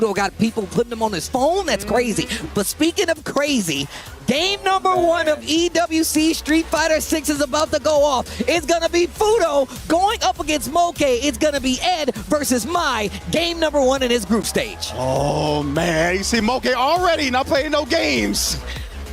Fuudo got people putting him on his phone. That's crazy. But speaking of crazy, game number 1 of EWC Street Fighter 6 is about to go off. It's going to be Fuudo going up against Moke. It's going to be Ed versus Mai. Game number 1 in his group stage. Oh, man. You see Moke already not playing no games.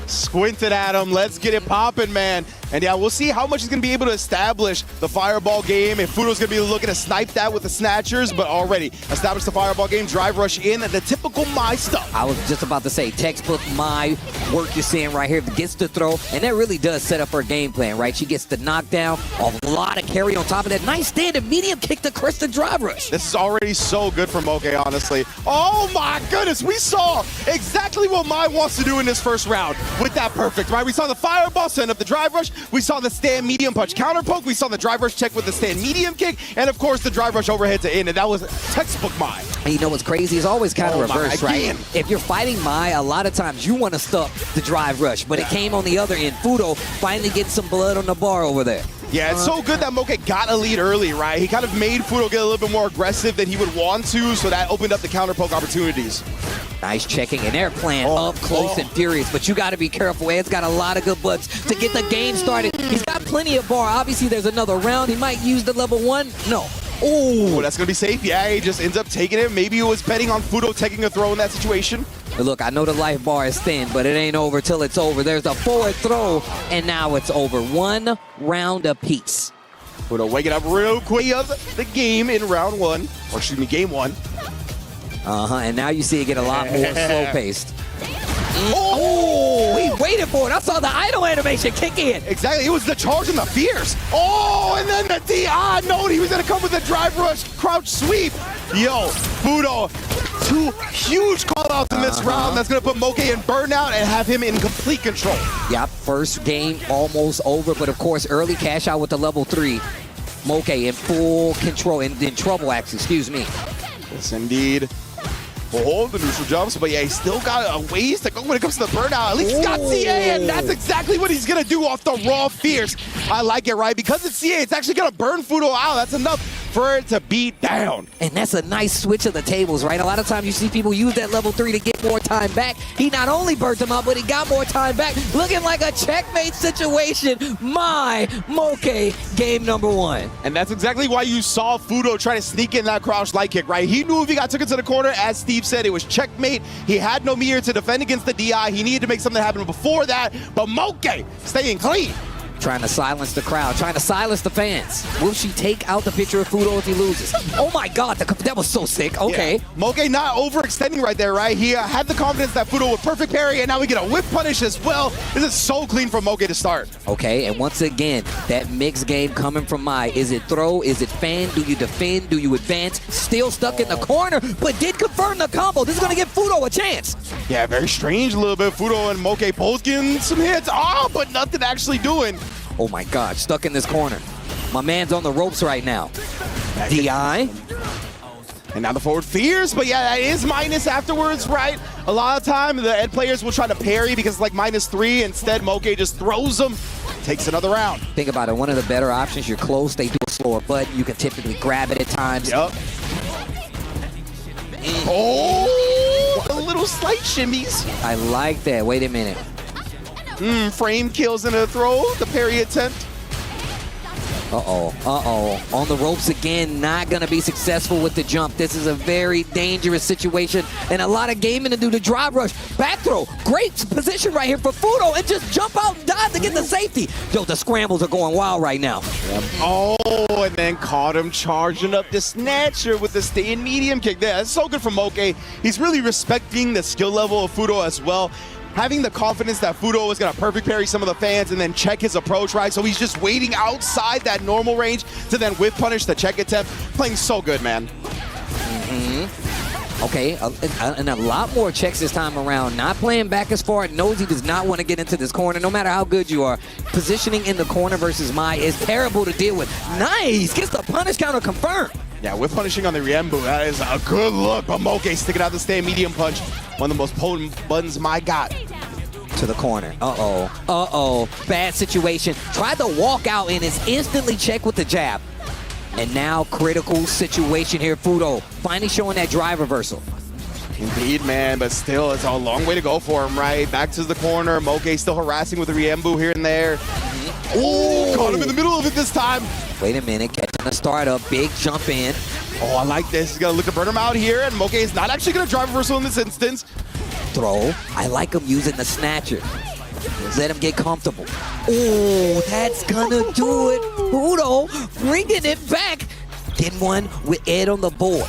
Squinted at him. Let's get it popping, man. And yeah, we'll see how much he's going to be able to establish the fireball game. If Fuudo's going to be looking to snipe that with the snatchers, but already established the fireball game, drive rush in, and the typical Mai stuff. I was just about to say, textbook Mai work you're seeing right here. Gets the throw, and that really does set up her game plan, right? She gets the knockdown, a lot of carry on top of that. Nice standing medium kick to crush the drive rush. This is already so good for Moke, honestly. Oh my goodness, we saw exactly what Mai wants to do in this first round with that perfect, right? We saw the fireball send up the drive rush. We saw the stand medium punch counter poke. We saw the drive rush check with the stand medium kick. And of course, the drive rush overhead to in. And that was textbook Mai. And you know what's crazy? It's always kind of reversed, right? If you're fighting Mai, a lot of times you want to stop the drive rush. But it came on the other end. Fuudo finally getting some blood on the bar over there. Yeah, it's so good that Moke got a lead early, right? He kind of made Fuudo get a little bit more aggressive than he would want to, so that opened up the counter poke opportunities. Nice checking, and they're playing up close and furious, but you got to be careful. Ed's got a lot of good butts to get the game started. He's got plenty of bar. Obviously, there's another round. He might use the level 1. No. Oh, that's going to be safe. Yeah, he just ends up taking it. Maybe he was betting on Fuudo taking a throw in that situation. But look, I know the life bar is thin, but it ain't over till it's over. There's a forward throw, and now it's over. 1 round apiece. Fuudo waking up real quick of the game in round 1, or excuse me, game 1. And now you see it get a lot more slow-paced. Oh, he waited for it. I saw the idle animation kick in. Exactly. It was the charge and the fierce. Oh, and then the DI. No, he was going to come with the drive rush, crouch sweep. Yo, Fuudo, 2 huge call-outs in this round. That's going to put Moke in burnout and have him in complete control. Yep, first game almost over, but of course, early cash out with the level 3. Moke in full control, in trouble, actually, excuse me. Yes, indeed. Hold the neutral jumps, but yeah, he's still got a ways to go when it comes to the burnout. At least he's got CA, and that's exactly what he's going to do off the raw fierce. I like it, right? Because it's CA, it's actually going to burn Fuudo out. That's enough for it to beat down. And that's a nice switch of the tables, right? A lot of times you see people use that level 3 to get more time back. He not only burnt him out, but he got more time back. Looking like a checkmate situation. Mai Moke, game number 1. And that's exactly why you saw Fuudo try to sneak in that crouch light kick, right? He knew if he got took it to the corner, as Steve said, it was checkmate. He had no meter to defend against the DI. He needed to make something happen before that, but Moke staying clean. Trying to silence the crowd, trying to silence the fans. Will she take out the picture of Fuudo if he loses? Oh my God, that was so sick. Okay. Yeah. Moke not overextending right there, right? He had the confidence that Fuudo would perfect parry, and now we get a whip punish as well. This is so clean from Moke to start. Okay, and once again, that mixed game coming from Mai. Is it throw? Is it fan? Do you defend? Do you advance? Still stuck in the corner, but did confirm the combo. This is going to give Fuudo a chance. Yeah, very strange a little bit. Fuudo and Moke both getting some hits. Oh, but nothing actually doing. Oh my God, stuck in this corner. My man's on the ropes right now. DI. And now the forward fears, but yeah, that is minus afterwards, right? A lot of time, the Ed players will try to parry because it's like -3. Instead, Moke just throws them, takes another round. Think about it, one of the better options, you're close, they do a slower button, you can typically grab it at times. Yep. Oh, a little slight shimmies. I like that, wait a minute. Frame kills in a throw, the parry attempt. On the ropes again, not gonna be successful with the jump. This is a very dangerous situation and a lot of gaming to do. The drive rush, back throw, great position right here for Fuudo, and just jump out and dive to get the safety. Yo, the scrambles are going wild right now. Oh, and then caught him charging up the snatcher with the stay-in medium kick there. That's so good for Moke. He's really respecting the skill level of Fuudo as well. Having the confidence that Fuudo is going to perfect parry some of the fans and then check his approach, right? So he's just waiting outside that normal range to then whip punish the check attempt. Playing so good, man. Okay, and a lot more checks this time around. Not playing back as far. Knows he does not want to get into this corner, no matter how good you are. Positioning in the corner versus Mai is terrible to deal with. Nice! Gets the punish counter confirmed. Yeah, whip punishing on the Riembu. That is a good look, but Moke sticking out the stand medium punch. One of the most potent buttons Mai got. To the corner. Bad situation. Tried to walk out and is instantly checked with the jab. And now critical situation here. Fuudo finally showing that drive reversal. Indeed, man, but still, it's a long way to go for him, right? Back to the corner. Moke still harassing with the Riembu here and there. Oh, caught him in the middle of it this time. Wait a minute, catching the startup, big jump in. Oh, I like this. He's going to look to burn him out here, and Moke is not actually going to drive reversal in this instance. Throw. I like him using the snatcher. Let him get comfortable. Oh, that's gonna do it. Fuudo bringing it back. Getting one with Ed on the board.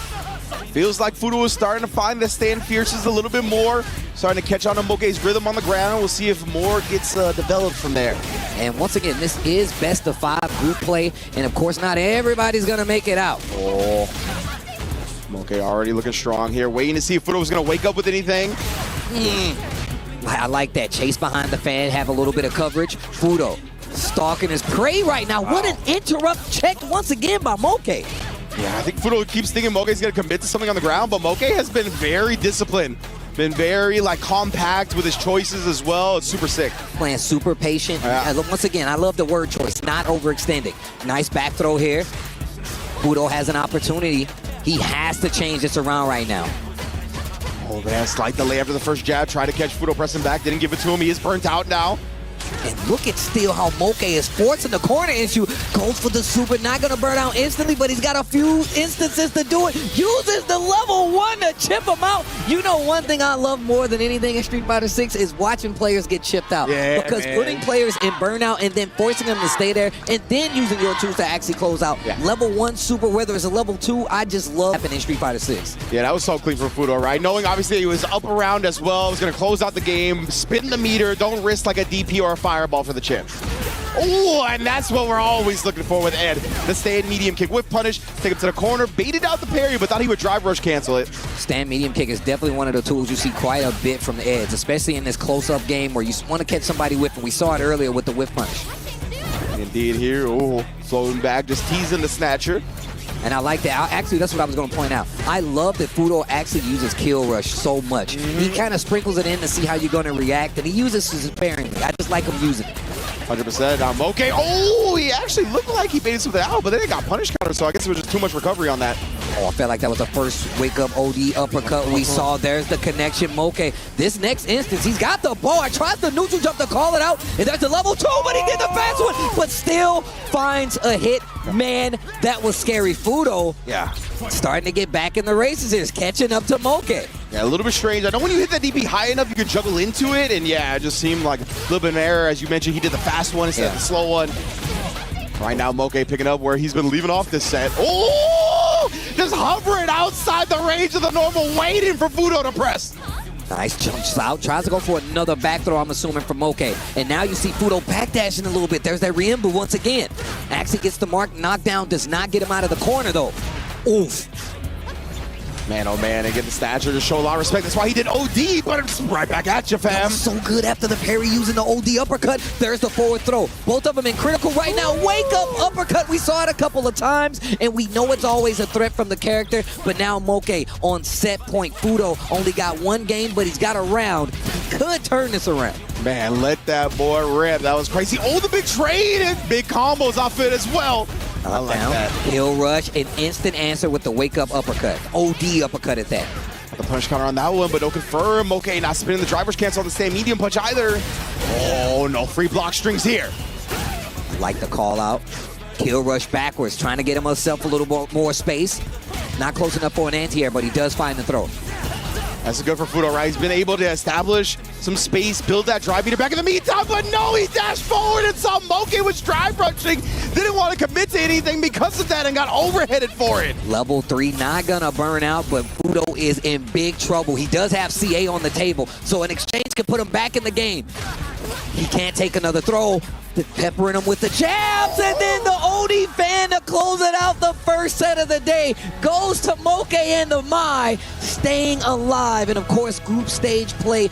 Feels like Fuudo is starting to find the stand fierces a little bit more. Starting to catch on to Moke's rhythm on the ground. We'll see if more gets developed from there. And once again, this is best of 5 group play. And of course, not everybody's gonna make it out. Oh. Moke already looking strong here. Waiting to see if Fuudo was going to wake up with anything. I like that. Chase behind the fan, have a little bit of coverage. Fuudo stalking his prey right now. What an interrupt checked once again by Moke. Yeah, I think Fuudo keeps thinking Moke's going to commit to something on the ground, but Moke has been very disciplined. Been very, compact with his choices as well. It's super sick. Playing super patient. Once again, I love the word choice, not overextending. Nice back throw here. Fuudo has an opportunity. He has to change this around right now. Oh, man, slight delay after the first jab. Try to catch Fuudo pressing back. Didn't give it to him. He is burnt out now. And look at still how Moke is forcing the corner issue. Goes for the super, not going to burn out instantly, but he's got a few instances to do it. Uses the level 1 to chip him out. You know, one thing I love more than anything in Street Fighter 6 is watching players get chipped out. Yeah, because man. putting players in burnout and then forcing them to stay there and then using your tools to actually close out. Yeah. Level 1 super, whether it's a level 2, I just love happening in Street Fighter 6. Yeah, that was so clean for Fuudo, right? Knowing obviously he was up around as well. Was going to close out the game, spin the meter, don't risk like a DP or a fireball for the chip. Oh, and that's what we're always looking for with Ed. The stand medium kick with punish, take him to the corner, baited out the parry, but thought he would drive rush cancel it. Stand medium kick is definitely one of the tools you see quite a bit from the Eds, especially in this close-up game where you want to catch somebody whiffing. We saw it earlier with the whiff punch. Indeed here, oh, floating back, just teasing the snatcher. And I like that. Actually, that's what I was going to point out. I love that Fuudo actually uses kill rush so much. He kind of sprinkles it in to see how you're going to react, and he uses it sparingly. I just like him using it. 100%. Now Moke, oh, he actually looked like he baited something out, but then he got punish counter, so I guess it was just too much recovery on that. Oh, I felt like that was the first wake-up OD uppercut we saw. There's the connection, Moke. This next instance, he's got the ball. I tried the neutral jump to call it out, and there's the level 2, but he did the fast one, but still finds a hit. Man, that was scary. Fuudo, yeah, starting to get back in the races here, catching up to Moke. Yeah, a little bit strange. I know when you hit that DP high enough, you can juggle into it, and yeah, it just seemed like a little bit of an error. As you mentioned, he did the fast one instead of the slow one. Right now, Moke picking up where he's been leaving off this set. Oh! Just hovering outside the range of the normal, waiting for Fuudo to press. Nice jumps out, tries to go for another back throw, I'm assuming, from Moke. And now you see Fuudo backdashing a little bit. There's that Riembu once again. Actually gets the mark knocked down, does not get him out of the corner, though. Oof. Man, oh man, and get the stature to show a lot of respect. That's why he did OD, but it's right back at you, fam. So good after the parry using the OD uppercut. There's the forward throw. Both of them in critical right now. Wake up uppercut. We saw it a couple of times, and we know it's always a threat from the character, but now Moke on set point. Fuudo only got 1 game, but he's got a round. He could turn this around. Man, let that boy rip. That was crazy. Oh, the big trade and big combos off it as well. I like that. Kill rush, an instant answer with the wake-up uppercut. OD uppercut at that. The punch counter on that one, but no confirm. Okay, not spinning the driver's cancel on the same medium punch either. Oh, no free block strings here. Like the call out. Kill rush backwards, trying to get himself a little more space. Not close enough for an anti-air, but he does find the throw. That's good for Fuudo, right? He's been able to establish some space, build that drive beater back in the meantime, but no, he dashed forward and saw Moke was drive rushing. Didn't want to commit to anything because of that and got overheaded for it. Level 3, not gonna burn out, but Fuudo is in big trouble. He does have CA on the table, so an exchange can put him back in the game. He can't take another throw. Peppering him with the jabs, and then the OD fan to close it out. The first set of the day goes to Moke and the Mai, staying alive. And of course, group stage play